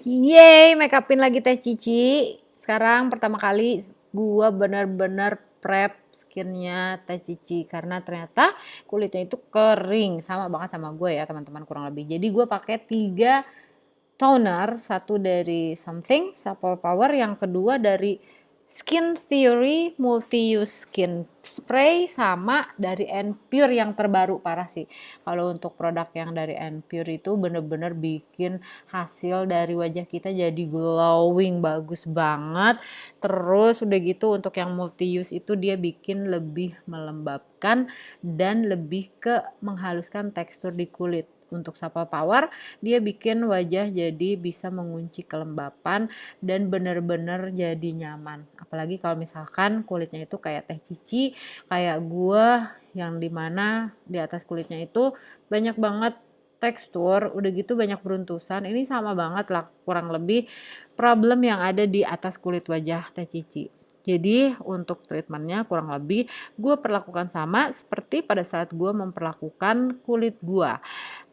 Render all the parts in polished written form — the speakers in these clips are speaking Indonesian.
Yeay, make upin lagi Teh Cici. Sekarang pertama kali gua bener-bener prep skinnya Teh Cici karena ternyata kulitnya itu kering sama banget sama gue ya teman-teman kurang lebih. Jadi gue pakai 3 toner, satu dari Something Supple Power, yang kedua dari Skin Theory Multi Use Skin Spray, sama dari Pure yang terbaru. Parah sih kalau untuk produk yang dari Pure itu bener-bener bikin hasil dari wajah kita jadi glowing, bagus banget. Terus udah gitu untuk yang multi use itu dia bikin lebih melembabkan dan lebih ke menghaluskan tekstur di kulit. Untuk Supple Power dia bikin wajah jadi bisa mengunci kelembapan dan bener-bener jadi nyaman. Apalagi kalau misalkan kulitnya itu kayak Teh Cici, kayak gue, yang dimana di atas kulitnya itu banyak banget tekstur, udah gitu banyak beruntusan. Ini sama banget lah kurang lebih problem yang ada di atas kulit wajah Teh Cici. Jadi untuk treatmentnya kurang lebih gue perlakukan sama seperti pada saat gue memperlakukan kulit gue.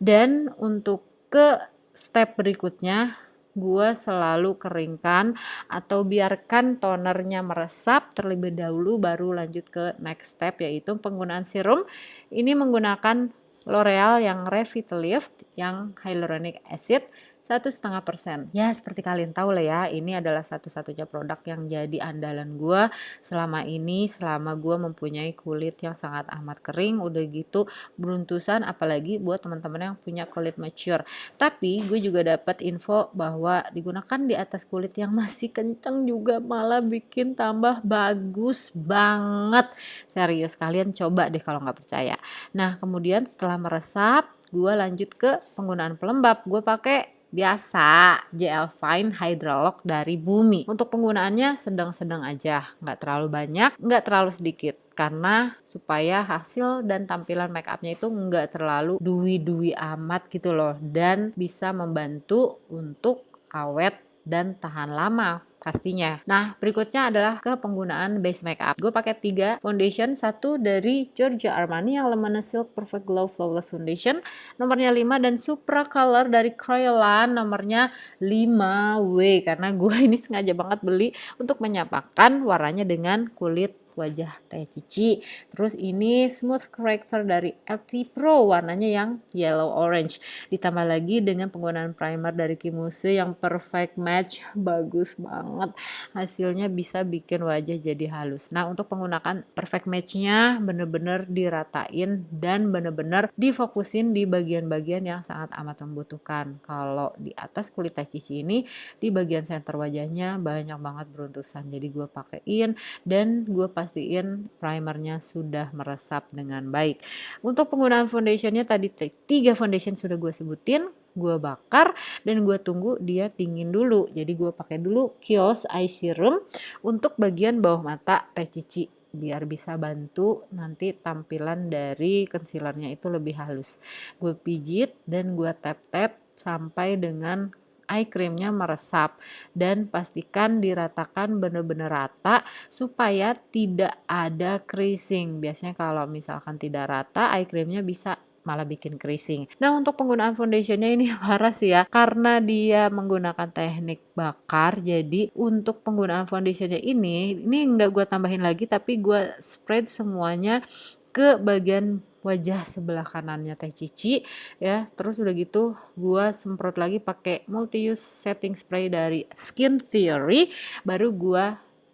Dan untuk ke step berikutnya, gue selalu keringkan atau biarkan tonernya meresap terlebih dahulu baru lanjut ke next step, yaitu penggunaan serum. Ini menggunakan L'Oreal yang Revitalift yang hyaluronic acid 1,5%. Ya seperti kalian tahu lah ya, ini adalah satu-satunya produk yang jadi andalan gue selama ini, selama gue mempunyai kulit yang sangat amat kering, udah gitu beruntusan, apalagi buat teman-teman yang punya kulit mature. Tapi gue juga dapat info bahwa digunakan di atas kulit yang masih kenceng juga malah bikin tambah bagus banget. Serius, kalian coba deh kalau nggak percaya. Nah kemudian setelah meresap, gue lanjut ke penggunaan pelembab. Gue pakai biasa JL Fine Hydra Lock dari Bumi. Untuk penggunaannya sedang-sedang aja, nggak terlalu banyak, nggak terlalu sedikit, karena supaya hasil dan tampilan make upnya itu nggak terlalu dewy-dewy amat gitu loh, dan bisa membantu untuk awet dan tahan lama pastinya. Nah, berikutnya adalah ke penggunaan base makeup. Gue pakai 3 foundation, satu dari Giorgio Armani yang Luminous Silk Perfect Glow Flawless Foundation, nomornya 5, dan Supra Color dari Kryolan nomornya 5W, karena gue ini sengaja banget beli untuk menyapakan warnanya dengan kulit wajah Teh Cici. Terus ini Smooth Corrector dari LT Pro, warnanya yang yellow orange. Ditambah lagi dengan penggunaan primer dari Kimuse yang perfect match, bagus banget. Hasilnya bisa bikin wajah jadi halus. Nah untuk penggunaan perfect matchnya bener-bener diratain dan bener-bener difokusin di bagian-bagian yang sangat amat membutuhkan. Kalau di atas kulit Teh Cici ini, di bagian center wajahnya banyak banget beruntusan. Jadi gue pakein dan gue pastiin primernya sudah meresap dengan baik. Untuk penggunaan foundationnya tadi 3 foundation sudah gue sebutin, gue bakar dan gue tunggu dia dingin dulu. Jadi gue pakai dulu Kiehl's Eye Serum untuk bagian bawah mata Teh Cici biar bisa bantu nanti tampilan dari concealernya itu lebih halus. Gue pijit dan gue tap-tap sampai dengan eye creamnya meresap, dan pastikan diratakan bener-bener rata supaya tidak ada creasing. Biasanya kalau misalkan tidak rata, eye creamnya bisa malah bikin creasing. Nah untuk penggunaan foundationnya ini parah sih ya, karena dia menggunakan teknik bakar. Jadi untuk penggunaan foundationnya ini nggak gue tambahin lagi, tapi gue spread semuanya ke bagian wajah sebelah kanannya Teh Cici ya. Terus udah gitu gue semprot lagi pakai multi use setting spray dari Skin Theory, baru gue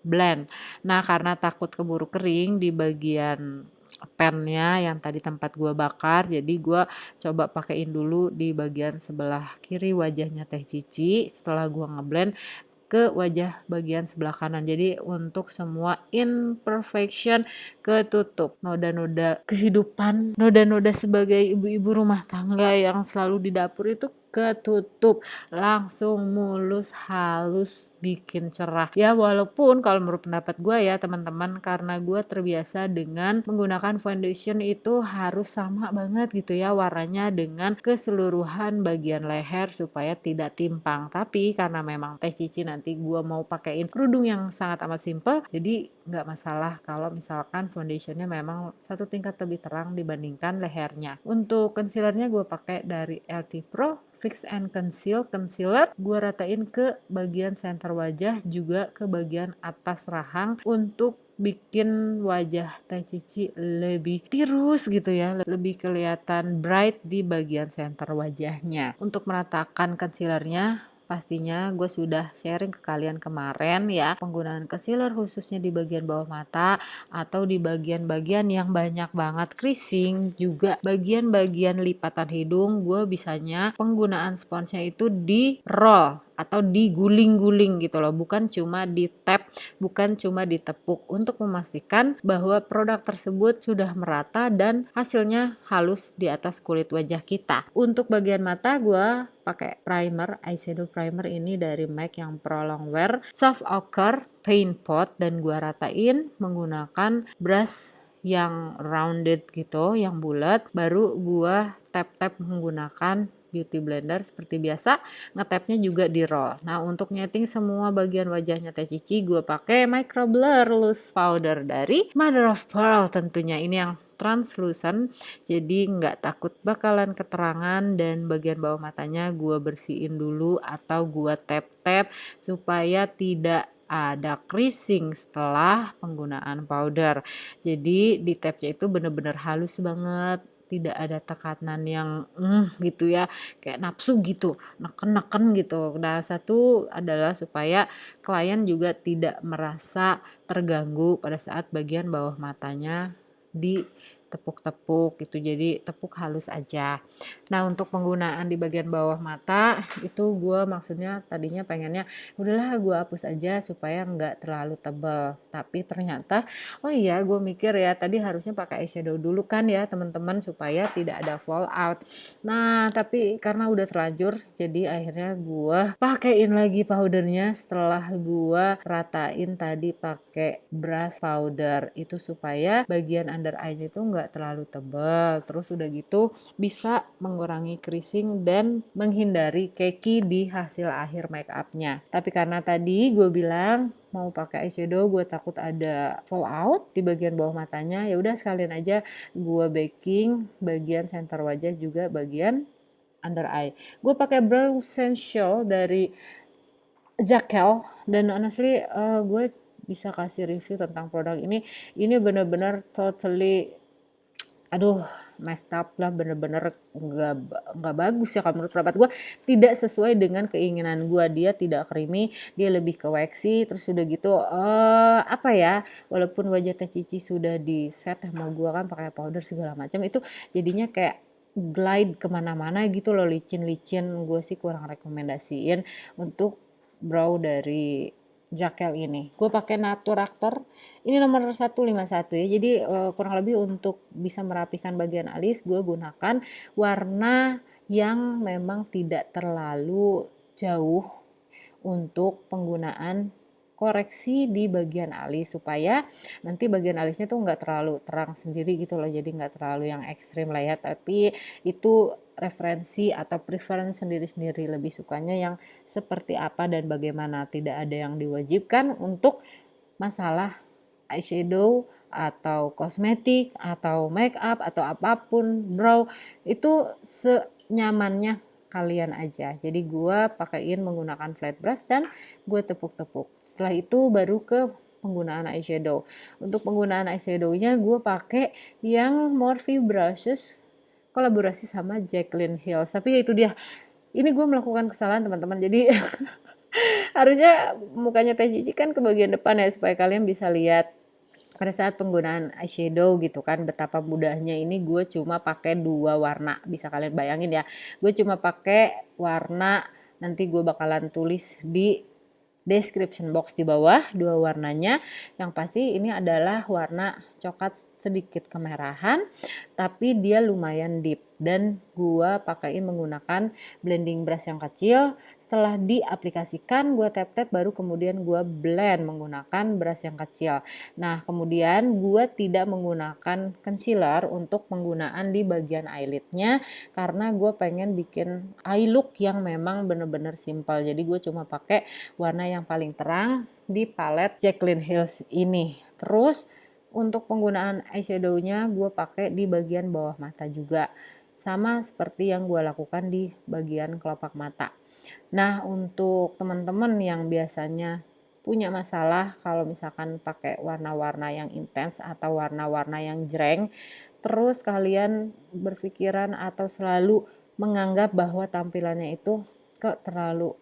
blend. Nah karena takut keburu kering di bagian pennya yang tadi tempat gue bakar, jadi gue coba pakein dulu di bagian sebelah kiri wajahnya Teh Cici setelah gue ngeblend ke wajah bagian sebelah kanan. Jadi untuk semua imperfection ketutup, noda-noda kehidupan, noda-noda sebagai ibu-ibu rumah tangga yang selalu di dapur itu ketutup, langsung mulus, halus, bikin cerah. Ya walaupun kalau menurut pendapat gue ya teman-teman, karena gue terbiasa dengan menggunakan foundation itu harus sama banget gitu ya warnanya dengan keseluruhan bagian leher supaya tidak timpang. Tapi karena memang Teh Cici nanti gue mau pakein kerudung yang sangat amat simple, jadi nggak masalah kalau misalkan foundationnya memang satu tingkat lebih terang dibandingkan lehernya. Untuk concealernya gue pakai dari LT Pro Fix and Conceal concealer gue ratain ke bagian center wajah, juga ke bagian atas rahang untuk bikin wajah Teh Cici lebih tirus gitu ya, lebih kelihatan bright di bagian center wajahnya. Untuk meratakan concealernya, pastinya gue sudah sharing ke kalian kemarin ya, penggunaan concealer khususnya di bagian bawah mata atau di bagian-bagian yang banyak banget creasing, juga bagian-bagian lipatan hidung. Gue bisanya penggunaan sponsnya itu di roll atau diguling-guling gitu loh, bukan cuma di tap, bukan cuma ditepuk, untuk memastikan bahwa produk tersebut sudah merata dan hasilnya halus di atas kulit wajah kita. Untuk bagian mata gue pakai primer, eyeshadow primer ini dari MAC yang Pro Longwear Soft Ochre Paint Pot, dan gue ratain menggunakan brush yang rounded gitu, yang bulat. Baru gue tap-tap menggunakan beauty blender seperti biasa, ngetapnya juga di roll. Nah, untuk nyeting semua bagian wajahnya Teh Cici, gue pakai micro blur loose powder dari Mother of Pearl tentunya. Ini yang translucent, jadi nggak takut bakalan keterangan. Dan bagian bawah matanya gue bersihin dulu atau gue tap-tap supaya tidak ada creasing setelah penggunaan powder. Jadi di tapnya itu bener-bener halus banget, tidak ada tekanan yang gitu ya, kayak nafsu gitu, neken-neken gitu. Nah, satu adalah supaya klien juga tidak merasa terganggu pada saat bagian bawah matanya ditepuk-tepuk gitu, jadi tepuk halus aja. Nah, untuk penggunaan di bagian bawah mata itu gue maksudnya tadinya pengennya udahlah gue hapus aja supaya nggak terlalu tebal, tapi ternyata oh iya, gue mikir ya tadi harusnya pakai eyeshadow dulu kan ya teman-teman, supaya tidak ada fallout. Nah, tapi karena udah terlanjur, jadi akhirnya gue pakein lagi powdernya setelah gue ratain tadi pakai brush powder itu, supaya bagian under eye itu nggak terlalu tebal. Terus udah gitu bisa mengurangi creasing dan menghindari keki di hasil akhir make upnya. Tapi karena tadi gue bilang mau pakai eyeshadow, gue takut ada fallout di bagian bawah matanya, ya udah sekalian aja gue baking bagian center wajah juga bagian under eye. Gue pakai brow essential dari Zakel, dan honestly gue bisa kasih review tentang produk ini. Ini bener-bener totally messed up lah, bener-bener nggak bagus ya kalau menurut pendapat gue, tidak sesuai dengan keinginan gue. Dia tidak creamy, dia lebih ke waxy. Terus udah gitu walaupun wajah Teh Cici sudah di set sama gue kan pakai powder segala macam, itu jadinya kayak glide kemana-mana gitu loh, licin-licin. Gue sih kurang rekomendasiin untuk brow dari Jakel ini. Gue pakai Naturactor. Ini nomor 151 ya. Jadi kurang lebih untuk bisa merapikan bagian alis, gue gunakan warna yang memang tidak terlalu jauh untuk penggunaan koreksi di bagian alis, supaya nanti bagian alisnya tuh nggak terlalu terang sendiri gitu loh, jadi nggak terlalu yang ekstrim lah ya. Tapi itu referensi atau preference sendiri-sendiri, lebih sukanya yang seperti apa dan bagaimana. Tidak ada yang diwajibkan untuk masalah eyeshadow atau kosmetik atau make up atau apapun brow, itu senyamannya kalian aja. Jadi gue pakaiin menggunakan flat brush dan gue tepuk-tepuk. Setelah itu baru ke penggunaan eyeshadow. Untuk penggunaan eyeshadownya gue pakai yang Morphe Brushes kolaborasi sama Jaclyn Hill. Tapi itu dia, ini gue melakukan kesalahan teman-teman. Jadi harusnya mukanya Teh Cici kan ke bagian depan ya, supaya kalian bisa lihat pada saat penggunaan eyeshadow gitu kan, betapa mudahnya. Ini gue cuma pakai 2 warna, bisa kalian bayangin ya, gue cuma pakai warna, nanti gue bakalan tulis di description box di bawah 2 warnanya. Yang pasti ini adalah warna coklat sedikit kemerahan, tapi dia lumayan deep, dan gue pakaiin menggunakan blending brush yang kecil. Setelah diaplikasikan, gue tap-tap, baru kemudian gue blend menggunakan brush yang kecil. Nah, kemudian gue tidak menggunakan concealer untuk penggunaan di bagian eyelidnya, karena gue pengen bikin eye look yang memang bener-bener simple. Jadi gue cuma pakai warna yang paling terang di palette Jaclyn Hill ini. Terus untuk penggunaan eyeshadownya gue pakai di bagian bawah mata juga. sama seperti yang gue lakukan di bagian kelopak mata. Nah, untuk teman-teman yang biasanya punya masalah kalau misalkan pakai warna-warna yang intens atau warna-warna yang jreng, terus kalian berpikiran atau selalu menganggap bahwa tampilannya itu kok terlalu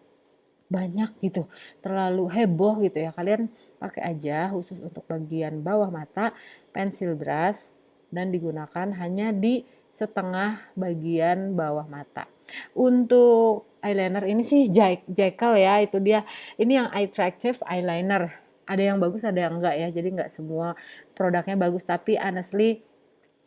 banyak gitu, terlalu heboh gitu ya. Kalian pakai aja khusus untuk bagian bawah mata pensil brush dan digunakan hanya di setengah bagian bawah mata. Untuk eyeliner ini sih Jekyll ya, itu dia. Ini yang attractive eyeliner. Ada yang bagus, ada yang enggak ya. Jadi enggak semua produknya bagus, tapi honestly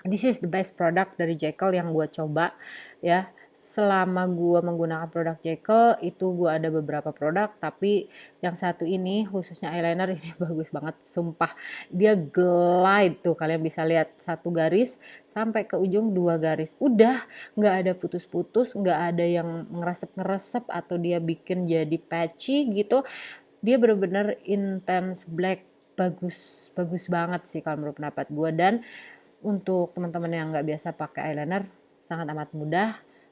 this is the best product dari Jekyll yang gue coba ya. Selama gue menggunakan produk Jekyll itu gue ada beberapa produk, tapi yang satu ini khususnya eyeliner ini bagus banget sumpah. Dia glide tuh, kalian bisa lihat satu garis sampai ke ujung 2 garis, udah nggak ada putus-putus, nggak ada yang ngeresep-ngeresep atau dia bikin jadi patchy gitu. Dia bener-bener intense black, bagus bagus banget sih kalau menurut pendapat gue. Dan untuk teman-teman yang nggak biasa pakai eyeliner, sangat amat mudah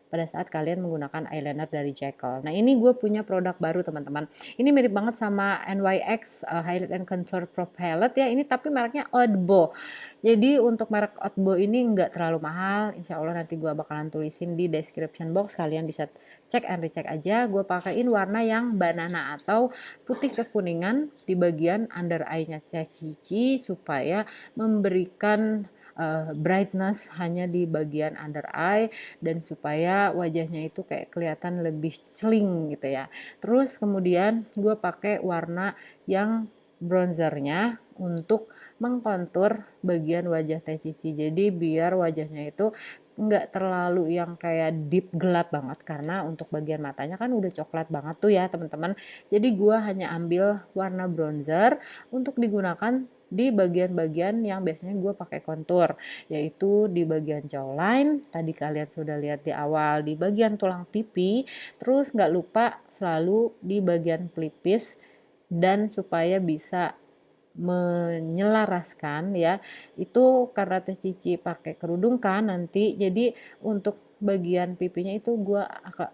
pada saat kalian menggunakan eyeliner dari Jekyll. Nah, ini gue punya produk baru teman-teman. Ini mirip banget sama NYX Highlight and Contour Pro Palette ya. Ini tapi mereknya Odbo. Jadi untuk merek Odbo ini nggak terlalu mahal. Insya Allah nanti gue bakalan tulisin di description box. Kalian bisa cek and recheck aja. Gue pakein warna yang banana atau putih kekuningan di bagian under eye-nya Cici supaya memberikan brightness hanya di bagian under eye dan supaya wajahnya itu kayak kelihatan lebih celing gitu ya. Terus kemudian gue pakai warna yang bronzernya untuk mengkontur bagian wajah Teh Cici. Jadi biar wajahnya itu nggak terlalu yang kayak deep gelap banget, karena untuk bagian matanya kan udah coklat banget tuh ya teman-teman. Jadi gue hanya ambil warna bronzer untuk digunakan di bagian-bagian yang biasanya gue pakai kontur, yaitu di bagian jawline, tadi kalian sudah lihat di awal, di bagian tulang pipi, terus nggak lupa selalu di bagian pelipis, dan supaya bisa menyelaraskan ya, itu karena Teh Cici pakai kerudung kan nanti, jadi untuk bagian pipinya itu gue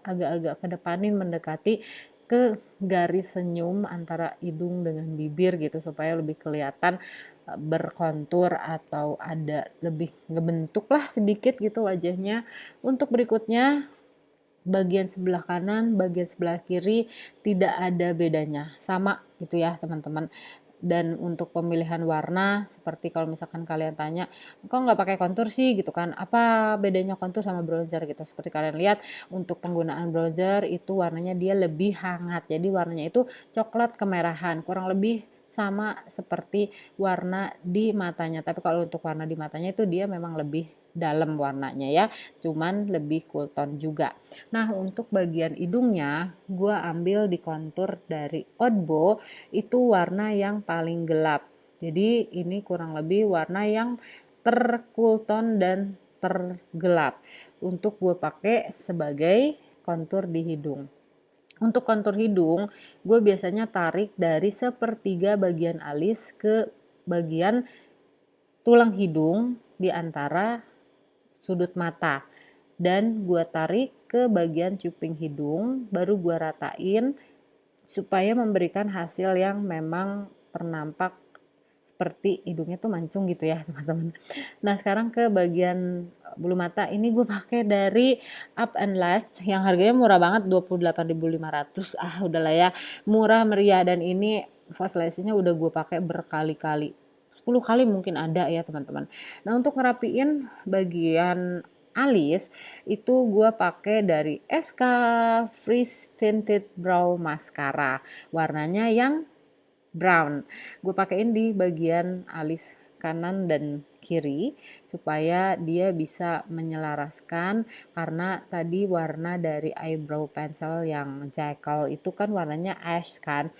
agak-agak kedepanin mendekati ke garis senyum antara hidung dengan bibir gitu supaya lebih kelihatan berkontur atau ada lebih ngebentuk lah sedikit gitu wajahnya. Untuk berikutnya bagian sebelah kanan, bagian sebelah kiri tidak ada bedanya, sama gitu ya teman-teman. Dan untuk pemilihan warna, seperti kalau misalkan kalian tanya, kok nggak pakai kontur sih gitu kan, apa bedanya kontur sama bronzer gitu. Seperti kalian lihat, untuk penggunaan bronzer itu warnanya dia lebih hangat, jadi warnanya itu coklat kemerahan, kurang lebih sama seperti warna di matanya. Tapi kalau untuk warna di matanya itu dia memang lebih dalam warnanya ya, cuman lebih cool tone juga. Nah, untuk bagian hidungnya gue ambil di kontur dari Odbo, itu warna yang paling gelap. Jadi ini kurang lebih warna yang tercool tone dan tergelap untuk gue pakai sebagai kontur di hidung. Untuk kontur hidung, gue biasanya tarik dari sepertiga bagian alis ke bagian tulang hidung di antara sudut mata, dan gue tarik ke bagian cuping hidung, baru gue ratain supaya memberikan hasil yang memang ternampak seperti hidungnya tuh mancung gitu ya teman-teman. Nah, sekarang ke bagian bulu mata, ini gue pakai dari Up and Last yang harganya murah banget, 28.500. Udahlah ya, murah meriah. Dan ini false lashes-nya udah gue pakai berkali-kali, 10 kali mungkin ada ya teman-teman. Nah, untuk ngerapiin bagian alis itu gue pakai dari SK Freeze Tinted Brow Mascara, warnanya yang brown. Gue pakein di bagian alis kanan dan kiri supaya dia bisa menyelaraskan, karena tadi warna dari eyebrow pencil yang Jekyll itu kan warnanya ash kan,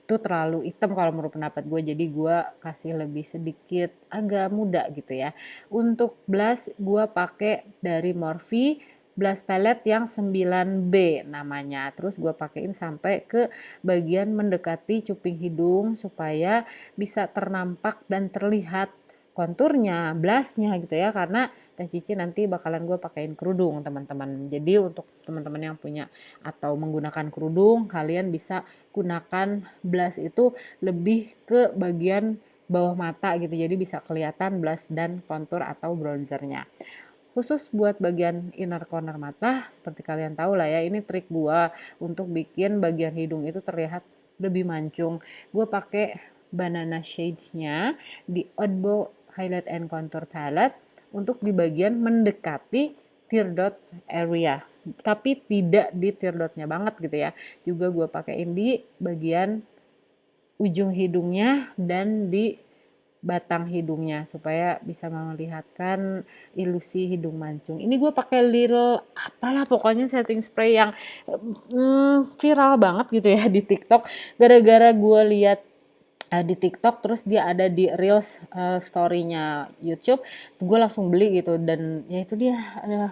itu terlalu hitam kalau menurut pendapat gue, jadi gue kasih lebih sedikit agak muda gitu ya. Untuk blush gue pakai dari Morphe blush palette yang 9B namanya, terus gue pakein sampai ke bagian mendekati cuping hidung supaya bisa ternampak dan terlihat konturnya, blushnya gitu ya, karena Teh Cici nanti bakalan gue pakein kerudung teman-teman. Jadi untuk teman-teman yang punya atau menggunakan kerudung, kalian bisa gunakan blush itu lebih ke bagian bawah mata gitu, jadi bisa kelihatan blush dan kontur atau bronzernya. Khusus buat bagian inner corner mata, seperti kalian tahu lah ya, ini trik gua untuk bikin bagian hidung itu terlihat lebih mancung. Gue pakai banana shades-nya di Oddbow Highlight and Contour Palette untuk di bagian mendekati tear dot area, tapi tidak di tear dotnya banget gitu ya. Juga gue pakein di bagian ujung hidungnya dan di batang hidungnya supaya bisa melihatkan ilusi hidung mancung. Ini gue pakai Lil apalah pokoknya setting spray yang viral banget gitu ya di TikTok. Gara-gara gue lihat di TikTok, terus dia ada di Reels story-nya YouTube, gue langsung beli gitu. Dan ya itu dia,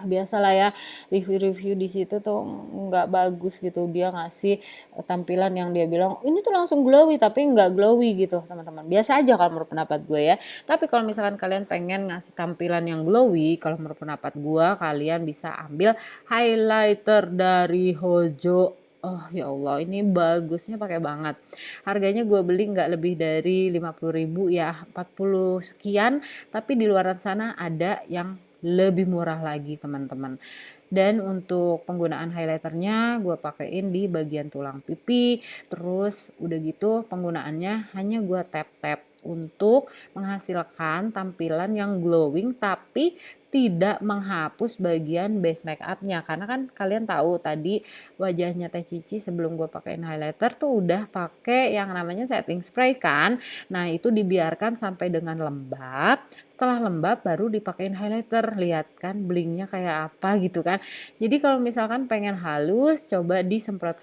biasa lah ya, review-review di situ tuh nggak bagus gitu, dia ngasih tampilan yang dia bilang ini tuh langsung glowy tapi nggak glowy gitu teman-teman. Biasa aja kalau menurut pendapat gue ya. Tapi kalau misalkan kalian pengen ngasih tampilan yang glowy, kalau menurut pendapat gue kalian bisa ambil highlighter dari Hojo. Oh ya Allah, ini bagusnya pakai banget. Harganya gue beli nggak lebih dari 50.000 ya, 40 sekian. Tapi di luaran sana ada yang lebih murah lagi teman-teman. Dan untuk penggunaan highlighternya gue pakein di bagian tulang pipi. Terus udah gitu penggunaannya hanya gue tap-tap untuk menghasilkan tampilan yang glowing tapi tidak menghapus bagian base make upnya, karena kan kalian tahu tadi wajahnya Teh Cici sebelum gue pakein highlighter tuh udah pakai yang namanya setting spray kan. Nah itu dibiarkan sampai dengan lembab, setelah lembab baru dipakein highlighter. Lihat kan blingnya kayak apa gitu kan. Jadi kalau misalkan pengen halus, coba disemprot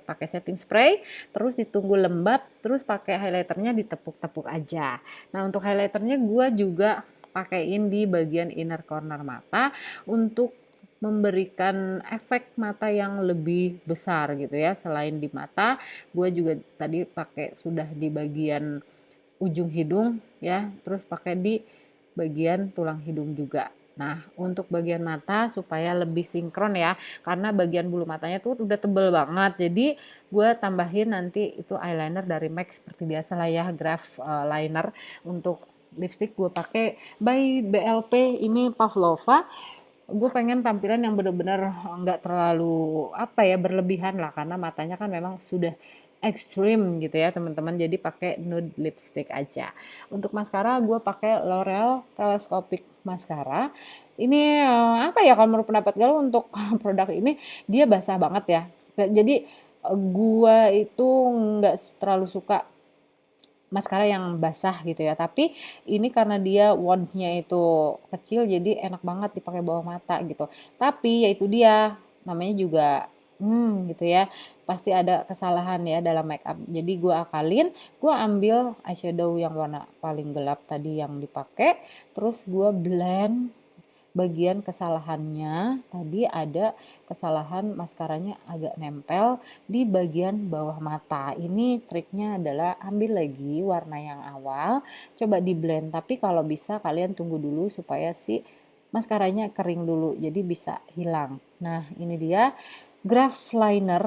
pakai setting spray, terus ditunggu lembab, terus pakai highlighternya ditepuk-tepuk aja. Nah untuk highlighternya gue juga pakein di bagian inner corner mata untuk memberikan efek mata yang lebih besar gitu ya. Selain di mata, gue juga tadi pakai sudah di bagian ujung hidung ya, terus pakai di bagian tulang hidung juga. Nah, untuk bagian mata supaya lebih sinkron ya, karena bagian bulu matanya tuh udah tebel banget. Jadi gue tambahin nanti itu eyeliner dari MAC seperti biasa lah ya, Graph liner. Untuk lipstick gue pakai by BLP ini Pavlova. Gue pengen tampilan yang bener-bener nggak terlalu apa ya berlebihan lah, karena matanya kan memang sudah ekstrim gitu ya teman-teman, jadi pakai nude lipstick aja. Untuk maskara gue pakai L'Oreal Telescopic Mascara. Ini apa ya kalau menurut pendapat gue untuk produk ini dia basah banget ya, jadi gue itu nggak terlalu suka maskara yang basah gitu ya, tapi ini karena dia wandnya itu kecil jadi enak banget dipakai bawah mata gitu. Tapi ya itu dia, namanya juga gitu ya, pasti ada kesalahan ya dalam make up. Jadi gue akalin, gue ambil eyeshadow yang warna paling gelap tadi yang dipakai, terus gue blend bagian kesalahannya. Tadi ada kesalahan maskaranya agak nempel di bagian bawah mata. Ini triknya adalah ambil lagi warna yang awal, coba di blend. Tapi kalau bisa kalian tunggu dulu supaya si maskaranya kering dulu, jadi bisa hilang. Nah ini dia Graph liner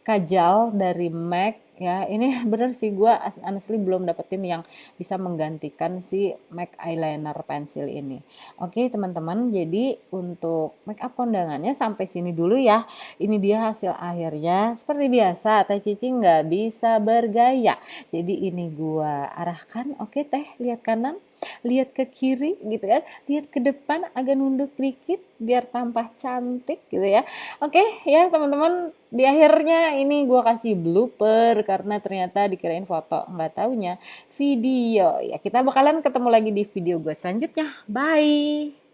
kajal dari MAC ya. Ini bener sih, gue honestly belum dapetin yang bisa menggantikan si MAC eyeliner pensil ini. Oke teman-teman, jadi untuk make up kondangannya sampai sini dulu ya. Ini dia hasil akhirnya. Seperti biasa Teh Cici nggak bisa bergaya, jadi ini gue arahkan. Oke Teh, lihat kanan, lihat ke kiri gitu kan, lihat ke depan, agak nunduk dikit biar tampak cantik gitu ya. Oke ya teman-teman, di akhirnya ini gue kasih blooper karena ternyata dikirain foto, nggak taunya video ya. Kita bakalan ketemu lagi di video gue selanjutnya. Bye.